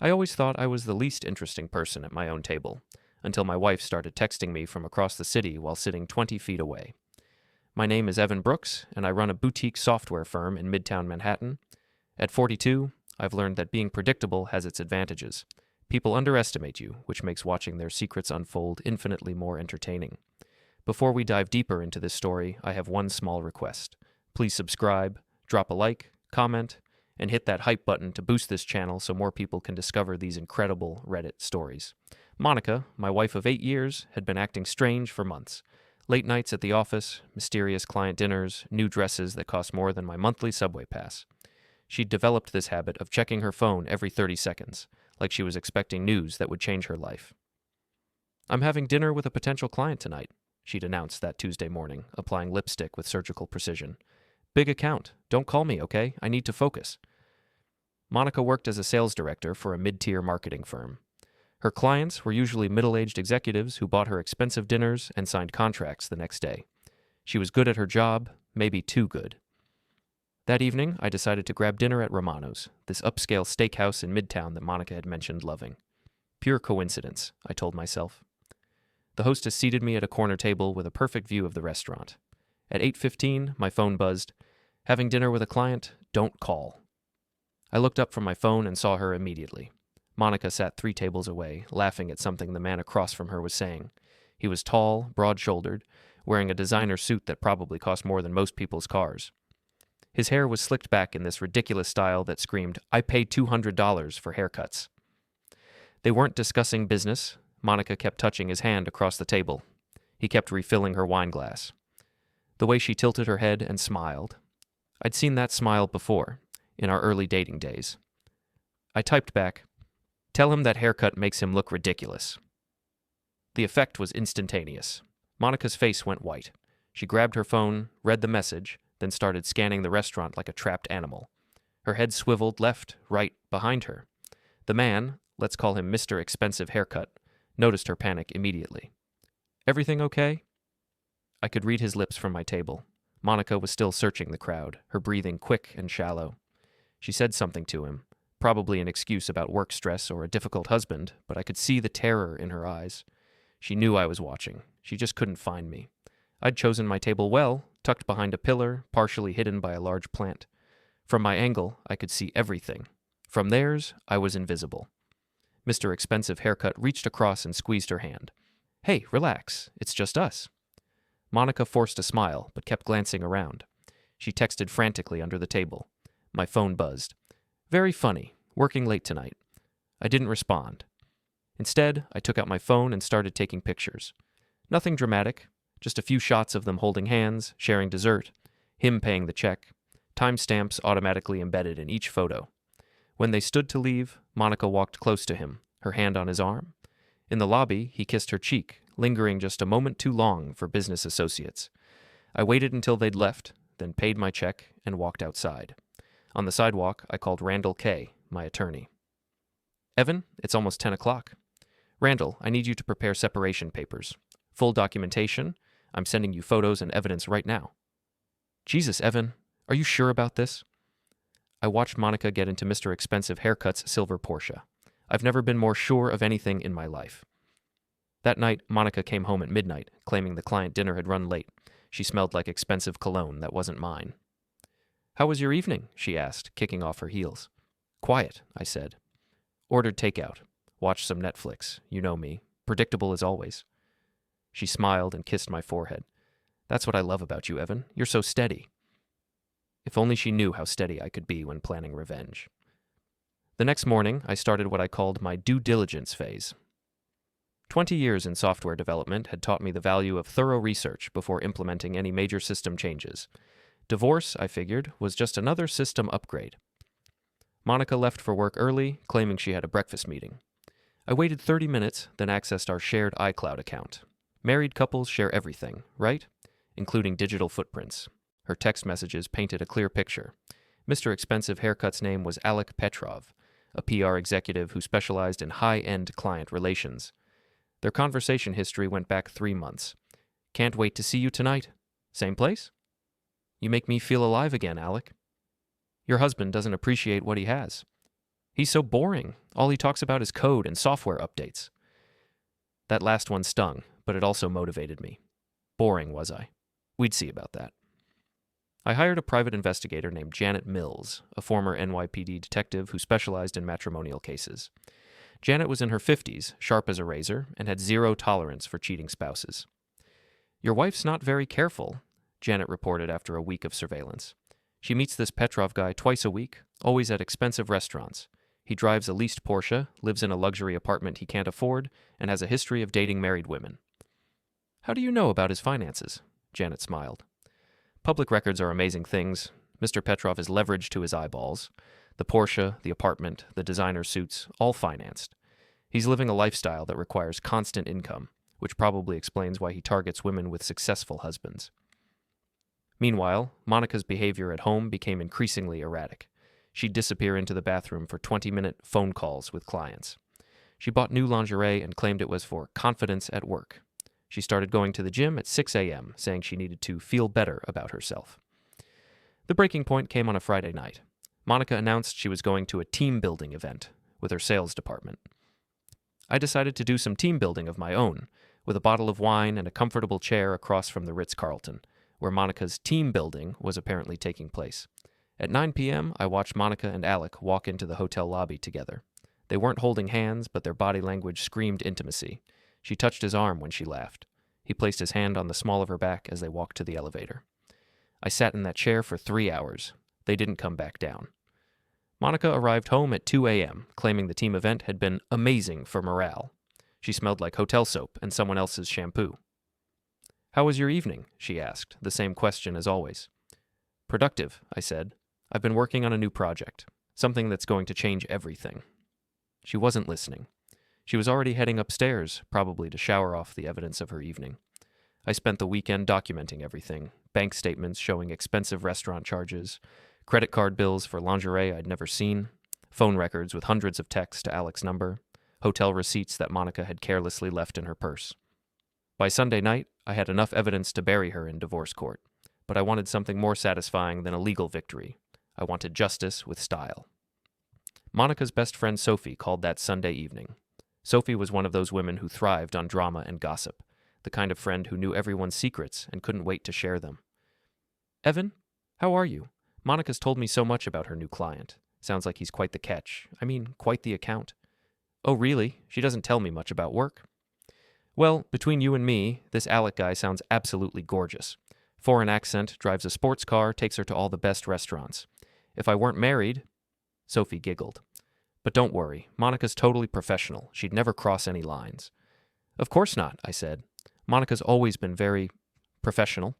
I always thought I was the least interesting person at my own table, until my wife started texting me from across the city while sitting 20 feet away. My name is Evan Brooks, and I run a boutique software firm in Midtown Manhattan. At 42, I've learned that being predictable has its advantages. People underestimate you, which makes watching their secrets unfold infinitely more entertaining. Before we dive deeper into this story, I have one small request. Please subscribe, drop a like, comment, and hit that hype button to boost this channel so more people can discover these incredible Reddit stories. Monica, my wife of 8 years, had been acting strange for months. Late nights at the office, mysterious client dinners, new dresses that cost more than my monthly subway pass. She'd developed this habit of checking her phone every 30 seconds, like she was expecting news that would change her life. "I'm having dinner with a potential client tonight," she'd announced that Tuesday morning, applying lipstick with surgical precision. "Big account. Don't call me, okay? I need to focus." Monica worked as a sales director for a mid-tier marketing firm. Her clients were usually middle-aged executives who bought her expensive dinners and signed contracts the next day. She was good at her job, maybe too good. That evening, I decided to grab dinner at Romano's, this upscale steakhouse in Midtown that Monica had mentioned loving. Pure coincidence, I told myself. The hostess seated me at a corner table with a perfect view of the restaurant. At 8:15, my phone buzzed. "Having dinner with a client? Don't call." I looked up from my phone and saw her immediately. Monica sat 3 tables away, laughing at something the man across from her was saying. He was tall, broad-shouldered, wearing a designer suit that probably cost more than most people's cars. His hair was slicked back in this ridiculous style that screamed, "I pay $200 for haircuts." They weren't discussing business. Monica kept touching his hand across the table. He kept refilling her wine glass. The way she tilted her head and smiled. I'd seen that smile before, in our early dating days. I typed back, "Tell him that haircut makes him look ridiculous." The effect was instantaneous. Monica's face went white. She grabbed her phone, read the message, then started scanning the restaurant like a trapped animal. Her head swiveled left, right, behind her. The man, let's call him Mr. Expensive Haircut, noticed her panic immediately. "Everything okay?" I could read his lips from my table. Monica was still searching the crowd, her breathing quick and shallow. She said something to him, probably an excuse about work stress or a difficult husband, but I could see the terror in her eyes. She knew I was watching. She just couldn't find me. I'd chosen my table well, tucked behind a pillar, partially hidden by a large plant. From my angle, I could see everything. From theirs, I was invisible. Mr. Expensive Haircut reached across and squeezed her hand. "Hey, relax. It's just us." Monica forced a smile, but kept glancing around. She texted frantically under the table. My phone buzzed. "Very funny. Working late tonight." I didn't respond. Instead, I took out my phone and started taking pictures. Nothing dramatic, just a few shots of them holding hands, sharing dessert, him paying the check, timestamps automatically embedded in each photo. When they stood to leave, Monica walked close to him, her hand on his arm. In the lobby, he kissed her cheek, lingering just a moment too long for business associates. I waited until they'd left, then paid my check and walked outside. On the sidewalk, I called Randall Kay, my attorney. "Evan, it's almost 10 o'clock. Randall, I need you to prepare separation papers. Full documentation. I'm sending you photos and evidence right now." "Jesus, Evan, are you sure about this?" I watched Monica get into Mr. Expensive Haircut's silver Porsche. I've never been more sure of anything in my life. That night, Monica came home at midnight, claiming the client dinner had run late. She smelled like expensive cologne that wasn't mine. "How was your evening?" she asked, kicking off her heels. "Quiet," I said. "Ordered takeout. Watched some Netflix. You know me. Predictable as always." She smiled and kissed my forehead. "That's what I love about you, Evan. You're so steady." If only she knew how steady I could be when planning revenge. The next morning, I started what I called my due diligence phase. 20 years in software development had taught me the value of thorough research before implementing any major system changes. Divorce, I figured, was just another system upgrade. Monica left for work early, claiming she had a breakfast meeting. I waited 30 minutes, then accessed our shared iCloud account. Married couples share everything, right? Including digital footprints. Her text messages painted a clear picture. Mr. Expensive Haircut's name was Alec Petrov, a PR executive who specialized in high-end client relations. Their conversation history went back 3 months. "Can't wait to see you tonight. Same place?" "You make me feel alive again, Alec." "Your husband doesn't appreciate what he has." He's so boring. All he talks about is code and software updates. That last one stung, but it also motivated me. Boring, was I? We'd see about that. I hired a private investigator named Janet Mills, a former NYPD detective who specialized in matrimonial cases. Janet was in her 50s, sharp as a razor, and had zero tolerance for cheating spouses. "Your wife's not very careful," Janet reported after a week of surveillance. "She meets this Petrov guy twice a week, always at expensive restaurants. He drives a leased Porsche, lives in a luxury apartment he can't afford, and has a history of dating married women." "How do you know about his finances?" Janet smiled. "Public records are amazing things. Mr. Petrov is leveraged to his eyeballs. The Porsche, the apartment, the designer suits, all financed. He's living a lifestyle that requires constant income, which probably explains why he targets women with successful husbands." Meanwhile, Monica's behavior at home became increasingly erratic. She'd disappear into the bathroom for 20-minute phone calls with clients. She bought new lingerie and claimed it was for confidence at work. She started going to the gym at 6 a.m., saying she needed to feel better about herself. The breaking point came on a Friday night. Monica announced she was going to a team-building event with her sales department. I decided to do some team building of my own, with a bottle of wine and a comfortable chair across from the Ritz-Carlton, where Monica's team building was apparently taking place. At 9 p.m., I watched Monica and Alec walk into the hotel lobby together. They weren't holding hands, but their body language screamed intimacy. She touched his arm when she laughed. He placed his hand on the small of her back as they walked to the elevator. I sat in that chair for 3 hours. They didn't come back down. Monica arrived home at 2 a.m., claiming the team event had been amazing for morale. She smelled like hotel soap and someone else's shampoo. "How was your evening?" she asked, the same question as always. "Productive," I said. "I've been working on a new project, something that's going to change everything." She wasn't listening. She was already heading upstairs, probably to shower off the evidence of her evening. I spent the weekend documenting everything: bank statements showing expensive restaurant charges, credit card bills for lingerie I'd never seen, phone records with hundreds of texts to Alec's number, hotel receipts that Monica had carelessly left in her purse. By Sunday night, I had enough evidence to bury her in divorce court, but I wanted something more satisfying than a legal victory. I wanted justice with style. Monica's best friend Sophie called that Sunday evening. Sophie was one of those women who thrived on drama and gossip, the kind of friend who knew everyone's secrets and couldn't wait to share them. "Evan, how are you? Monica's told me so much about her new client. Sounds like he's quite the catch. I mean, quite the account." "Oh, really? She doesn't tell me much about work." "Well, between you and me, this Alec guy sounds absolutely gorgeous. Foreign accent, drives a sports car, takes her to all the best restaurants. If I weren't married..." Sophie giggled. "But don't worry, Monica's totally professional. She'd never cross any lines." "Of course not," I said. "Monica's always been very professional."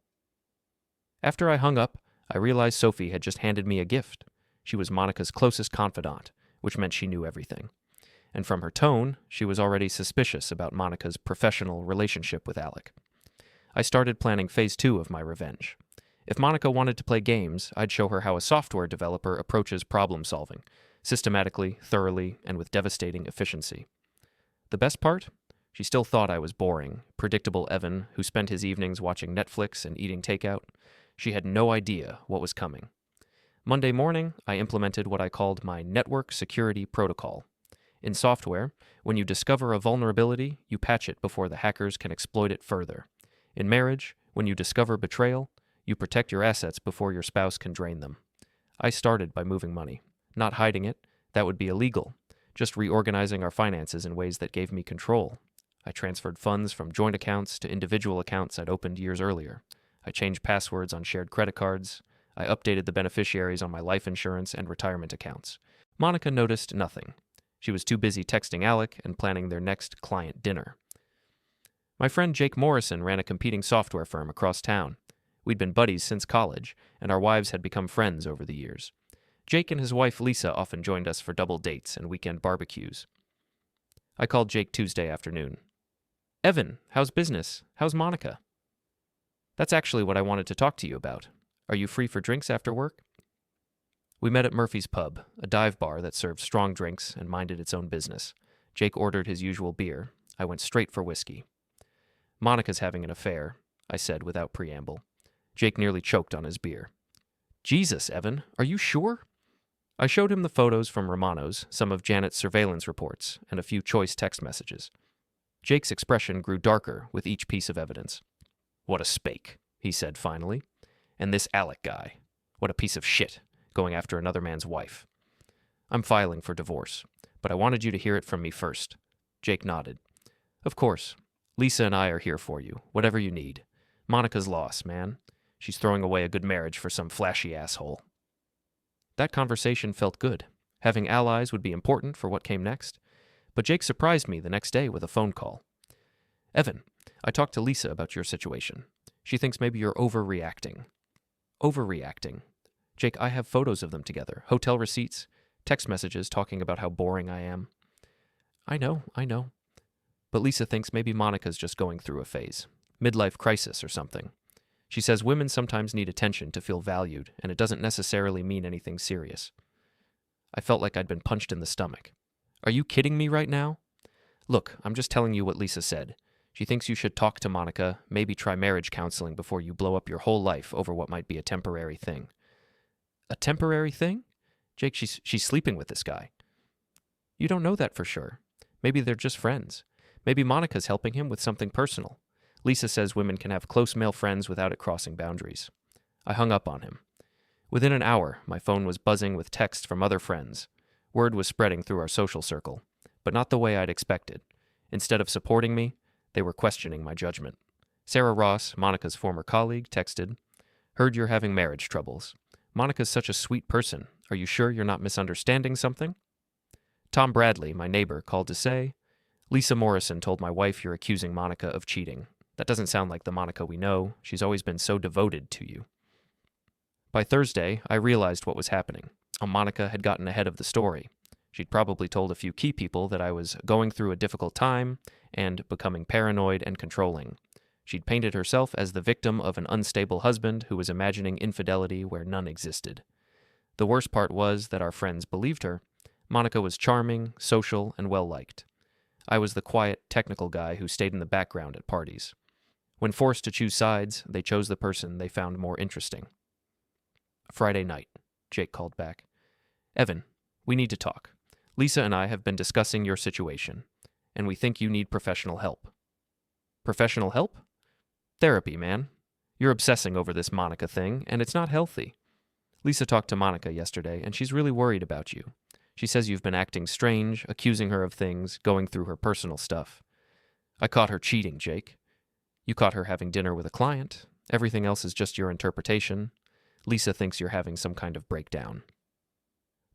After I hung up, I realized Sophie had just handed me a gift. She was Monica's closest confidant, which meant she knew everything. And from her tone, she was already suspicious about Monica's professional relationship with Alec. I started planning phase 2 of my revenge. If Monica wanted to play games, I'd show her how a software developer approaches problem solving, systematically, thoroughly, and with devastating efficiency. The best part? She still thought I was boring, predictable Evan who spent his evenings watching Netflix and eating takeout. She had no idea what was coming. Monday morning, I implemented what I called my network security protocol. In software, when you discover a vulnerability, you patch it before the hackers can exploit it further. In marriage, when you discover betrayal, you protect your assets before your spouse can drain them. I started by moving money. Not hiding it, that would be illegal. Just reorganizing our finances in ways that gave me control. I transferred funds from joint accounts to individual accounts I'd opened years earlier. I changed passwords on shared credit cards. I updated the beneficiaries on my life insurance and retirement accounts. Monica noticed nothing. She was too busy texting Alec and planning their next client dinner. My friend Jake Morrison ran a competing software firm across town. We'd been buddies since college, and our wives had become friends over the years. Jake and his wife Lisa often joined us for double dates and weekend barbecues. I called Jake Tuesday afternoon. "Evan, how's business? How's Monica?" "That's actually what I wanted to talk to you about. Are you free for drinks after work?" We met at Murphy's Pub, a dive bar that served strong drinks and minded its own business. Jake ordered his usual beer. I went straight for whiskey. "Monica's having an affair," I said without preamble. Jake nearly choked on his beer. "Jesus, Evan, are you sure?" I showed him the photos from Romano's, some of Janet's surveillance reports, and a few choice text messages. Jake's expression grew darker with each piece of evidence. "What a spake," he said finally. "And this Alec guy. What a piece of shit, going after another man's wife. I'm filing for divorce, but I wanted you to hear it from me first." Jake nodded. "Of course. Lisa and I are here for you, whatever you need. Monica's loss, man. She's throwing away a good marriage for some flashy asshole." That conversation felt good. Having allies would be important for what came next. But Jake surprised me the next day with a phone call. "Evan, I talked to Lisa about your situation. She thinks maybe you're overreacting." Overreacting? Jake, I have photos of them together, hotel receipts, text messages talking about how boring I am. I know. But Lisa thinks maybe Monica's just going through a phase. Midlife crisis or something. She says women sometimes need attention to feel valued, and it doesn't necessarily mean anything serious. I felt like I'd been punched in the stomach. Are you kidding me right now? Look, I'm just telling you what Lisa said. She thinks you should talk to Monica, maybe try marriage counseling before you blow up your whole life over what might be a temporary thing. A temporary thing? Jake, she's sleeping with this guy. You don't know that for sure. Maybe they're just friends. Maybe Monica's helping him with something personal. Lisa says women can have close male friends without it crossing boundaries. I hung up on him. Within an hour, my phone was buzzing with texts from other friends. Word was spreading through our social circle, but not the way I'd expected. Instead of supporting me, they were questioning my judgment. Sarah Ross, Monica's former colleague, texted, "Heard you're having marriage troubles. Monica's such a sweet person. Are you sure you're not misunderstanding something?" Tom Bradley, my neighbor, called to say, "Lisa Morrison told my wife you're accusing Monica of cheating. That doesn't sound like the Monica we know. She's always been so devoted to you." By Thursday, I realized what was happening. Monica had gotten ahead of the story. She'd probably told a few key people that I was going through a difficult time and becoming paranoid and controlling. She'd painted herself as the victim of an unstable husband who was imagining infidelity where none existed. The worst part was that our friends believed her. Monica was charming, social, and well-liked. I was the quiet, technical guy who stayed in the background at parties. When forced to choose sides, they chose the person they found more interesting. Friday night, Jake called back. "Evan, we need to talk. Lisa and I have been discussing your situation, and we think you need professional help." "Professional help?" "Therapy, man. You're obsessing over this Monica thing, and it's not healthy. Lisa talked to Monica yesterday, and she's really worried about you. She says you've been acting strange, accusing her of things, going through her personal stuff. I caught her cheating, Jake. You caught her having dinner with a client. Everything else is just your interpretation. Lisa thinks you're having some kind of breakdown."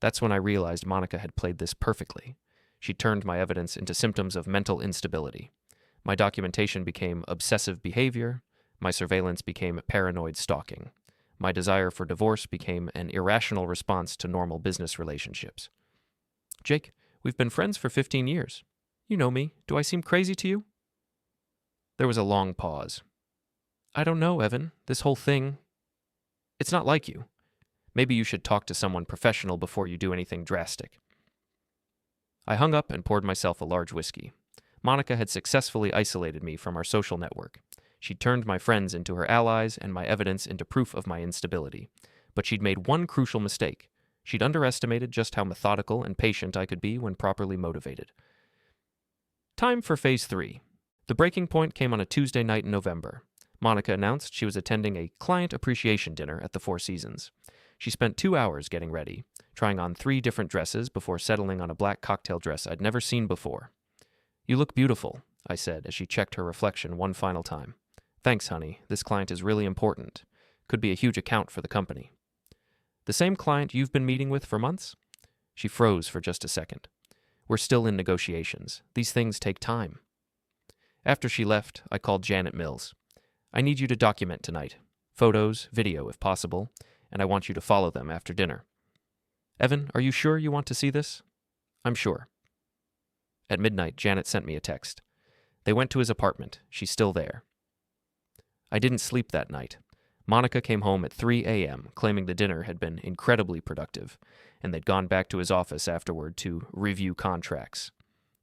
That's when I realized Monica had played this perfectly. She turned my evidence into symptoms of mental instability. My documentation became obsessive behavior. My surveillance became paranoid stalking. My desire for divorce became an irrational response to normal business relationships. "Jake, we've been friends for 15 years. You know me. Do I seem crazy to you?" There was a long pause. "I don't know, Evan. This whole thing, it's not like you. Maybe you should talk to someone professional before you do anything drastic." I hung up and poured myself a large whiskey. Monica had successfully isolated me from our social network. She'd turned my friends into her allies and my evidence into proof of my instability. But she'd made one crucial mistake. She'd underestimated just how methodical and patient I could be when properly motivated. Time for Phase 3. The breaking point came on a Tuesday night in November. Monica announced she was attending a client appreciation dinner at the Four Seasons. She spent 2 hours getting ready, trying on 3 different dresses before settling on a black cocktail dress I'd never seen before. "You look beautiful," I said as she checked her reflection one final time. "Thanks, honey. This client is really important. Could be a huge account for the company." "The same client you've been meeting with for months?" She froze for just a second. "We're still in negotiations. These things take time." After she left, I called Janet Mills. "I need you to document tonight. Photos, video if possible, and I want you to follow them after dinner." "Evan, are you sure you want to see this?" "I'm sure." At midnight, Janet sent me a text. They went to his apartment. She's still there. I didn't sleep that night. Monica came home at 3 a.m., claiming the dinner had been incredibly productive, and they'd gone back to his office afterward to review contracts.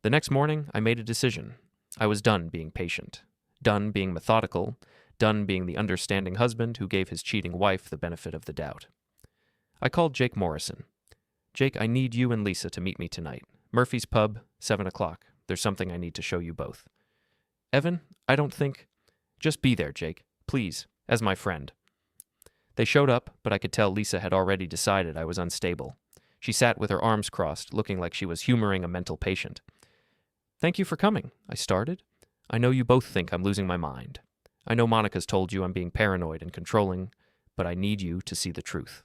The next morning, I made a decision. I was done being patient, done being methodical, done being the understanding husband who gave his cheating wife the benefit of the doubt. I called Jake Morrison. Jake, I need you and Lisa to meet me tonight. Murphy's Pub, 7 o'clock. There's something I need to show you both. Evan, I don't think... Just be there, Jake. Please, as my friend. They showed up, but I could tell Lisa had already decided I was unstable. She sat with her arms crossed, looking like she was humoring a mental patient. Thank you for coming, I started. I know you both think I'm losing my mind. I know Monica's told you I'm being paranoid and controlling, but I need you to see the truth.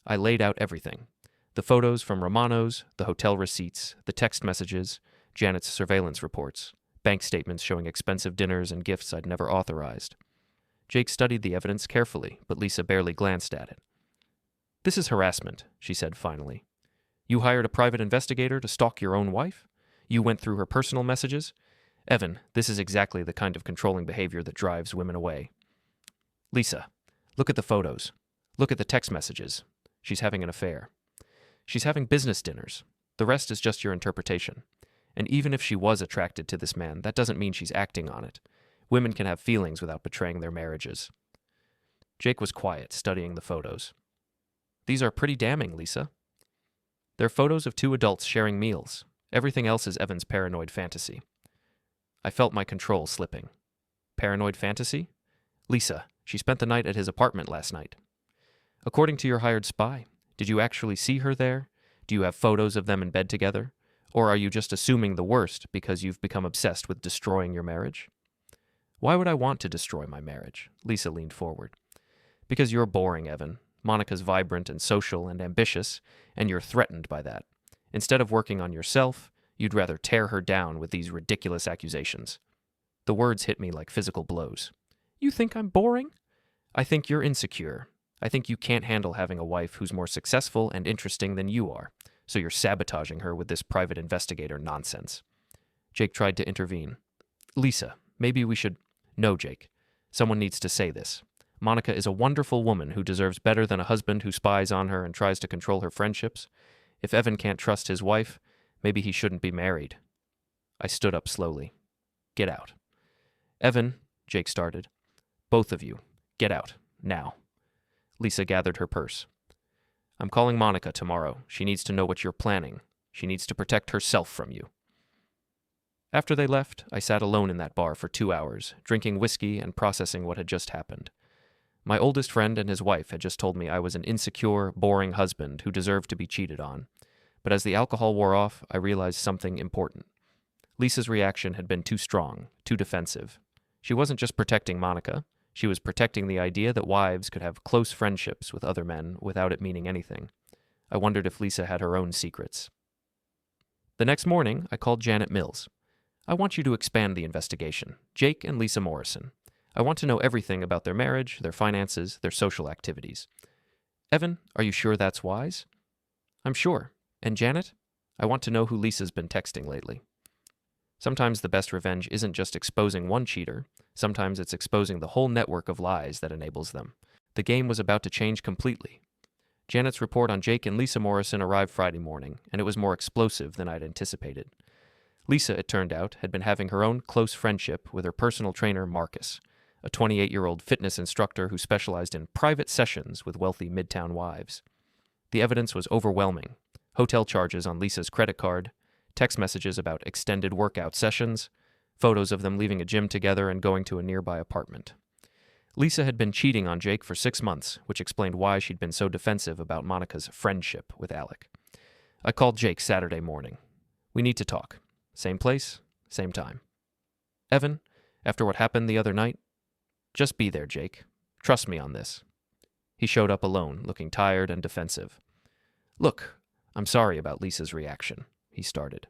I laid out everything. The photos from Romano's, the hotel receipts, the text messages, Janet's surveillance reports, bank statements showing expensive dinners and gifts I'd never authorized. Jake studied the evidence carefully, but Lisa barely glanced at it. This is harassment, she said finally. You hired a private investigator to stalk your own wife? You went through her personal messages? Evan, this is exactly the kind of controlling behavior that drives women away. Lisa, look at the photos. Look at the text messages. She's having an affair. She's having business dinners. The rest is just your interpretation. And even if she was attracted to this man, that doesn't mean she's acting on it. Women can have feelings without betraying their marriages. Jake was quiet, studying the photos. These are pretty damning, Lisa. They're photos of two adults sharing meals. Everything else is Evan's paranoid fantasy. I felt my control slipping. Paranoid fantasy? Lisa, she spent the night at his apartment last night. According to your hired spy, did you actually see her there? Do you have photos of them in bed together? Or are you just assuming the worst because you've become obsessed with destroying your marriage? Why would I want to destroy my marriage? Lisa leaned forward. Because you're boring, Evan. Monica's vibrant and social and ambitious, and you're threatened by that. Instead of working on yourself, you'd rather tear her down with these ridiculous accusations. The words hit me like physical blows. You think I'm boring? I think you're insecure. I think you can't handle having a wife who's more successful and interesting than you are, so you're sabotaging her with this private investigator nonsense. Jake tried to intervene. Lisa, maybe we should... No, Jake. Someone needs to say this. Monica is a wonderful woman who deserves better than a husband who spies on her and tries to control her friendships. If Evan can't trust his wife, maybe he shouldn't be married. I stood up slowly. Get out. Evan, Jake started. Both of you, get out, now. Lisa gathered her purse. I'm calling Monica tomorrow. She needs to know what you're planning. She needs to protect herself from you. After they left, I sat alone in that bar for 2 hours, drinking whiskey and processing what had just happened. My oldest friend and his wife had just told me I was an insecure, boring husband who deserved to be cheated on. But as the alcohol wore off, I realized something important. Lisa's reaction had been too strong, too defensive. She wasn't just protecting Monica. She was protecting the idea that wives could have close friendships with other men without it meaning anything. I wondered if Lisa had her own secrets. The next morning, I called Janet Mills. I want you to expand the investigation. Jake and Lisa Morrison. I want to know everything about their marriage, their finances, their social activities. Evan, are you sure that's wise? I'm sure. And Janet? I want to know who Lisa's been texting lately. Sometimes the best revenge isn't just exposing one cheater. Sometimes it's exposing the whole network of lies that enables them. The game was about to change completely. Janet's report on Jake and Lisa Morrison arrived Friday morning, and it was more explosive than I'd anticipated. Lisa, it turned out, had been having her own close friendship with her personal trainer, Marcus, a 28-year-old fitness instructor who specialized in private sessions with wealthy Midtown wives. The evidence was overwhelming. Hotel charges on Lisa's credit card, text messages about extended workout sessions, photos of them leaving a gym together and going to a nearby apartment. Lisa had been cheating on Jake for 6 months, which explained why she'd been so defensive about Monica's friendship with Alec. I called Jake Saturday morning. We need to talk. Same place, same time. Evan, after what happened the other night, just be there, Jake. Trust me on this. He showed up alone, looking tired and defensive. Look, I'm sorry about Lisa's reaction, he started.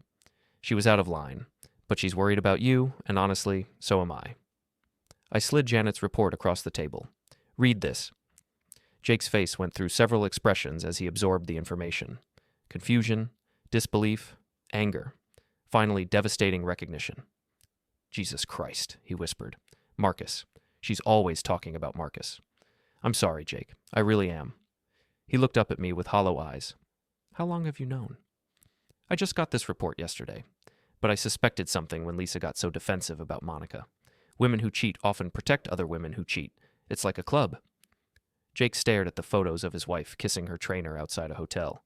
She was out of line, but she's worried about you, and honestly, so am I. I slid Janet's report across the table. Read this. Jake's face went through several expressions as he absorbed the information. Confusion, disbelief, anger. Finally, devastating recognition. Jesus Christ, he whispered. Marcus. She's always talking about Marcus. I'm sorry, Jake. I really am. He looked up at me with hollow eyes. How long have you known? I just got this report yesterday, but I suspected something when Lisa got so defensive about Monica. Women who cheat often protect other women who cheat. It's like a club. Jake stared at the photos of his wife kissing her trainer outside a hotel.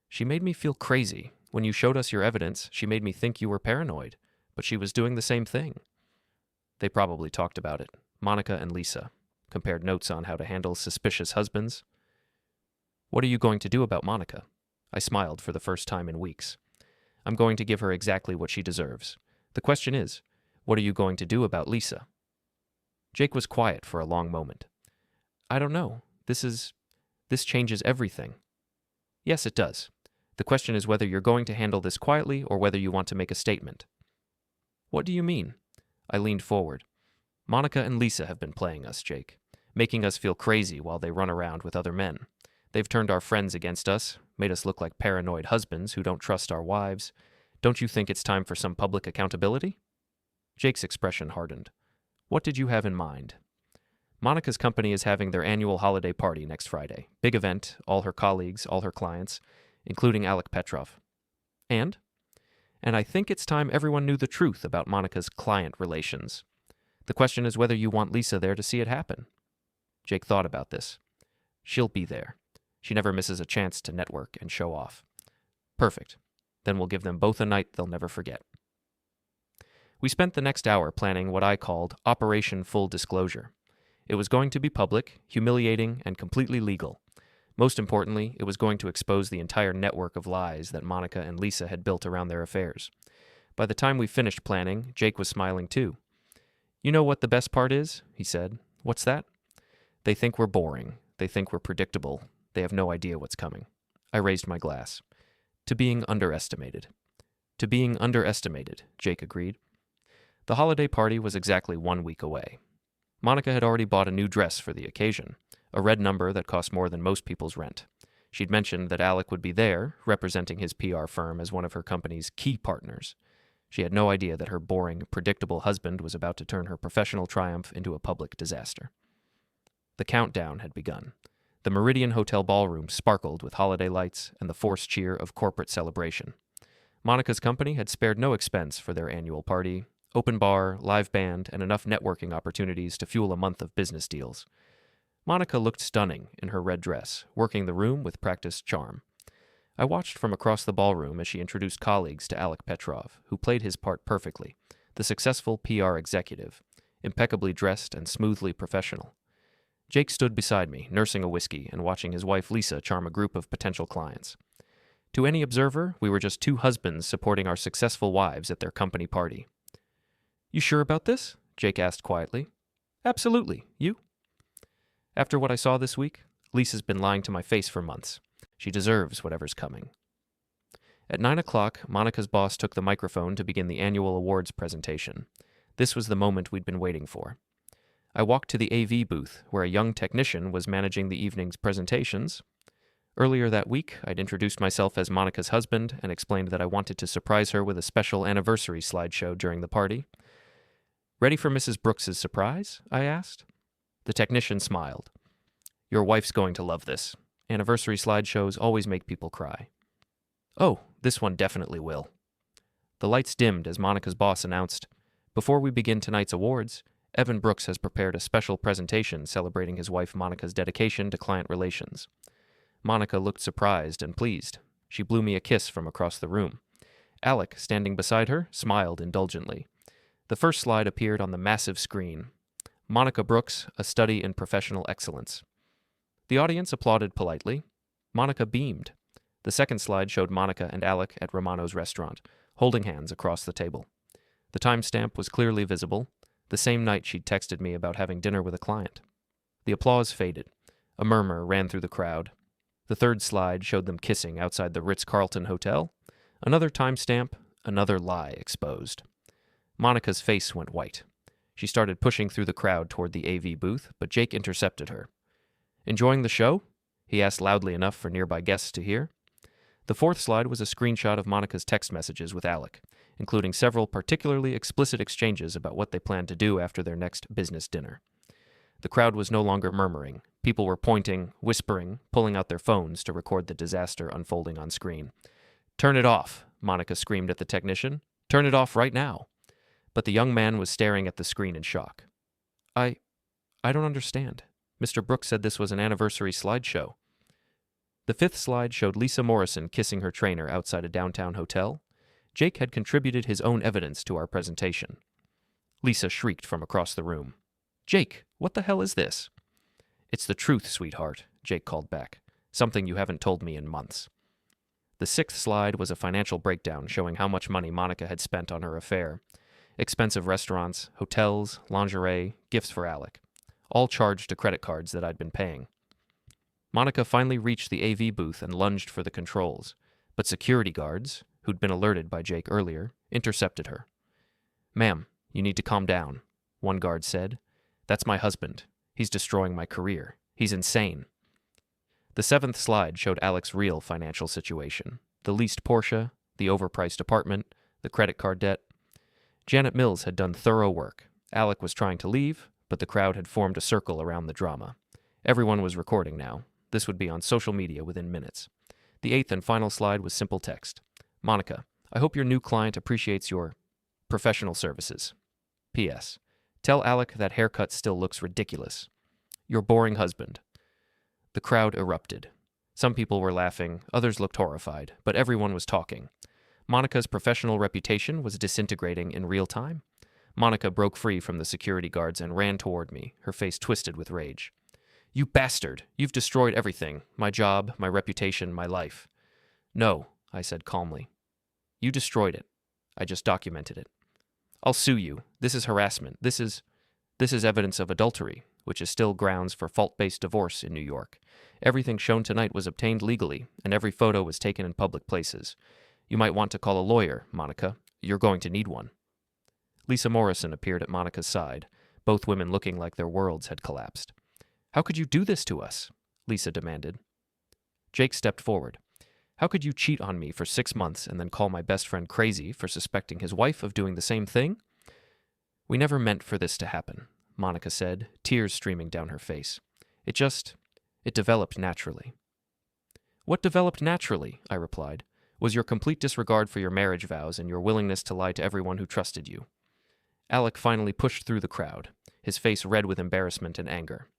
She made me feel crazy. When you showed us your evidence, she made me think you were paranoid, but she was doing the same thing. They probably talked about it. Monica and Lisa compared notes on how to handle suspicious husbands. What are you going to do about Monica? I smiled for the first time in weeks. I'm going to give her exactly what she deserves. The question is, what are you going to do about Lisa? Jake was quiet for a long moment. I don't know. This changes everything. Yes, it does. The question is whether you're going to handle this quietly or whether you want to make a statement. What do you mean? I leaned forward. Monica and Lisa have been playing us, Jake, making us feel crazy while they run around with other men. They've turned our friends against us, made us look like paranoid husbands who don't trust our wives. Don't you think it's time for some public accountability? Jake's expression hardened. What did you have in mind? Monica's company is having their annual holiday party next Friday. Big event, all her colleagues, all her clients, including Alec Petrov. And I think it's time everyone knew the truth about Monica's client relations. The question is whether you want Lisa there to see it happen. Jake thought about this. She'll be there. She never misses a chance to network and show off. Perfect. Then we'll give them both a night they'll never forget. We spent the next hour planning what I called Operation Full Disclosure. It was going to be public, humiliating, and completely legal. Most importantly, it was going to expose the entire network of lies that Monica and Lisa had built around their affairs. By the time we finished planning, Jake was smiling too. You know what the best part is? He said. What's that? They think we're boring. They think we're predictable. They have no idea what's coming. I raised my glass. To being underestimated. To being underestimated, Jake agreed. The holiday party was exactly 1 week away. Monica had already bought a new dress for the occasion, a red number that cost more than most people's rent. She'd mentioned that Alec would be there, representing his PR firm as one of her company's key partners. She had no idea that her boring, predictable husband was about to turn her professional triumph into a public disaster. The countdown had begun. The Meridian Hotel ballroom sparkled with holiday lights and the forced cheer of corporate celebration. Monica's company had spared no expense for their annual party, open bar, live band, and enough networking opportunities to fuel a month of business deals. Monica looked stunning in her red dress, working the room with practiced charm. I watched from across the ballroom as she introduced colleagues to Alec Petrov, who played his part perfectly, the successful PR executive, impeccably dressed and smoothly professional. Jake stood beside me, nursing a whiskey and watching his wife Lisa charm a group of potential clients. To any observer, we were just two husbands supporting our successful wives at their company party. You sure about this? Jake asked quietly. Absolutely. You? After what I saw this week, Lisa's been lying to my face for months. She deserves whatever's coming. At 9 o'clock, Monica's boss took the microphone to begin the annual awards presentation. This was the moment we'd been waiting for. I walked to the AV booth, where a young technician was managing the evening's presentations. Earlier that week, I'd introduced myself as Monica's husband and explained that I wanted to surprise her with a special anniversary slideshow during the party. Ready for Mrs. Brooks's surprise? I asked. The technician smiled. Your wife's going to love this. Anniversary slideshows always make people cry. Oh, this one definitely will. The lights dimmed as Monica's boss announced, Before we begin tonight's awards, Evan Brooks has prepared a special presentation celebrating his wife Monica's dedication to client relations. Monica looked surprised and pleased. She blew me a kiss from across the room. Alec, standing beside her, smiled indulgently. The first slide appeared on the massive screen. Monica Brooks, a study in professional excellence. The audience applauded politely. Monica beamed. The second slide showed Monica and Alec at Romano's restaurant, holding hands across the table. The timestamp was clearly visible, the same night she'd texted me about having dinner with a client. The applause faded. A murmur ran through the crowd. The third slide showed them kissing outside the Ritz-Carlton Hotel. Another timestamp, another lie exposed. Monica's face went white. She started pushing through the crowd toward the AV booth, but Jake intercepted her. Enjoying the show? He asked loudly enough for nearby guests to hear. The fourth slide was a screenshot of Monica's text messages with Alec, including several particularly explicit exchanges about what they planned to do after their next business dinner. The crowd was no longer murmuring. People were pointing, whispering, pulling out their phones to record the disaster unfolding on screen. Turn it off, Monica screamed at the technician. Turn it off right now. But the young man was staring at the screen in shock. I don't understand. Mr. Brooks said this was an anniversary slideshow. The fifth slide showed Lisa Morrison kissing her trainer outside a downtown hotel. Jake had contributed his own evidence to our presentation. Lisa shrieked from across the room. "Jake, what the hell is this?" "It's the truth, sweetheart," Jake called back. "Something you haven't told me in months." The sixth slide was a financial breakdown showing how much money Monica had spent on her affair. Expensive restaurants, hotels, lingerie, gifts for Alec. All charged to credit cards that I'd been paying. Monica finally reached the AV booth and lunged for the controls, but security guards, who'd been alerted by Jake earlier, intercepted her. "Ma'am, you need to calm down," one guard said. "That's my husband. He's destroying my career. He's insane." The seventh slide showed Alec's real financial situation. The leased Porsche, the overpriced apartment, the credit card debt. Janet Mills had done thorough work. Alec was trying to leave, but the crowd had formed a circle around the drama. Everyone was recording now. This would be on social media within minutes. The eighth and final slide was simple text. "Monica, I hope your new client appreciates your professional services. P.S. Tell Alec that haircut still looks ridiculous. Your boring husband." The crowd erupted. Some people were laughing, others looked horrified, but everyone was talking. Monica's professional reputation was disintegrating in real time. Monica broke free from the security guards and ran toward me, her face twisted with rage. "You bastard! You've destroyed everything. My job, my reputation, my life." "No," I said calmly. "You destroyed it. I just documented it. I'll sue you. This is harassment. This is evidence of adultery, which is still grounds for fault-based divorce in New York. Everything shown tonight was obtained legally, and every photo was taken in public places. You might want to call a lawyer, Monica. You're going to need one." Lisa Morrison appeared at Monica's side, both women looking like their worlds had collapsed. "How could you do this to us?" Lisa demanded. Jake stepped forward. "How could you cheat on me for 6 months and then call my best friend crazy for suspecting his wife of doing the same thing?" "We never meant for this to happen," Monica said, tears streaming down her face. It developed naturally." "What developed naturally?" I replied. "Was your complete disregard for your marriage vows and your willingness to lie to everyone who trusted you." Alec finally pushed through the crowd, his face red with embarrassment and anger.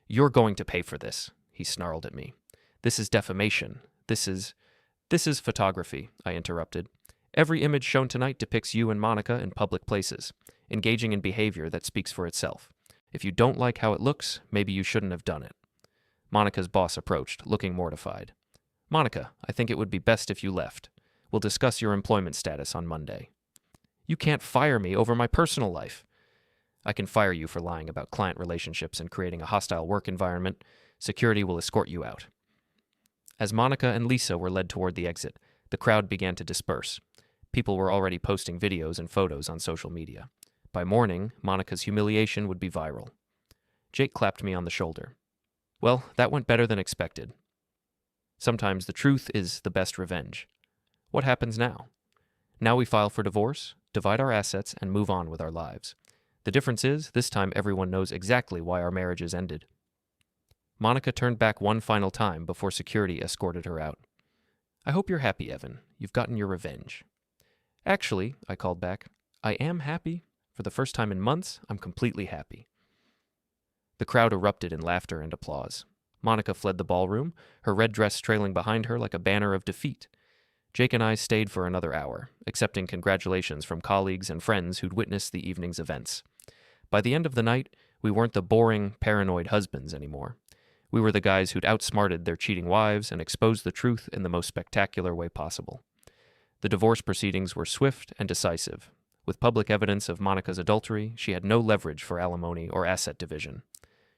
"You're going to pay for this," he snarled at me. "This is defamation. This is photography," I interrupted. "Every image shown tonight depicts you and Monica in public places, engaging in behavior that speaks for itself. If you don't like how it looks, maybe you shouldn't have done it." Monica's boss approached, looking mortified. "Monica, I think it would be best if you left. We'll discuss your employment status on Monday." "You can't fire me over my personal life." "I can fire you for lying about client relationships and creating a hostile work environment. Security will escort you out." As Monica and Lisa were led toward the exit, the crowd began to disperse. People were already posting videos and photos on social media. By morning, Monica's humiliation would be viral. Jake clapped me on the shoulder. "Well, that went better than expected. Sometimes the truth is the best revenge. What happens now? Now we file for divorce, divide our assets, and move on with our lives. The difference is, this time everyone knows exactly why our marriages ended." Monica turned back one final time before security escorted her out. "I hope you're happy, Evan. You've gotten your revenge." "Actually," I called back, "I am happy. For the first time in months, I'm completely happy." The crowd erupted in laughter and applause. Monica fled the ballroom, her red dress trailing behind her like a banner of defeat. Jake and I stayed for another hour, accepting congratulations from colleagues and friends who'd witnessed the evening's events. By the end of the night, we weren't the boring, paranoid husbands anymore. We were the guys who'd outsmarted their cheating wives and exposed the truth in the most spectacular way possible. The divorce proceedings were swift and decisive. With public evidence of Monica's adultery, she had no leverage for alimony or asset division.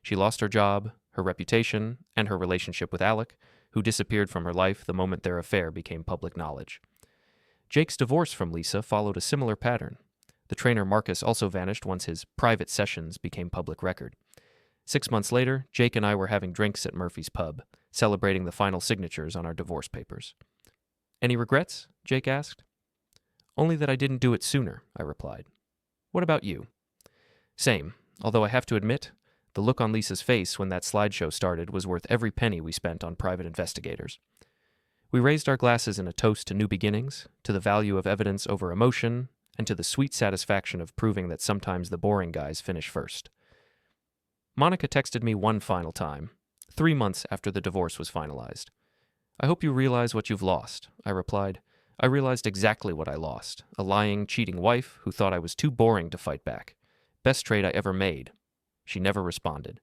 She lost her job, her reputation, and her relationship with Alec, who disappeared from her life the moment their affair became public knowledge. Jake's divorce from Lisa followed a similar pattern. The trainer Marcus also vanished once his private sessions became public record. 6 months later, Jake and I were having drinks at Murphy's Pub, celebrating the final signatures on our divorce papers. "Any regrets?" Jake asked. "Only that I didn't do it sooner," I replied. "What about you?" "Same, although I have to admit, the look on Lisa's face when that slideshow started was worth every penny we spent on private investigators." We raised our glasses in a toast to new beginnings, to the value of evidence over emotion, and to the sweet satisfaction of proving that sometimes the boring guys finish first. Monica texted me one final time, 3 months after the divorce was finalized. I hope you realize what you've lost, I replied. I realized exactly what I lost. A lying, cheating wife who thought I was too boring to fight back. Best trade I ever made. She never responded.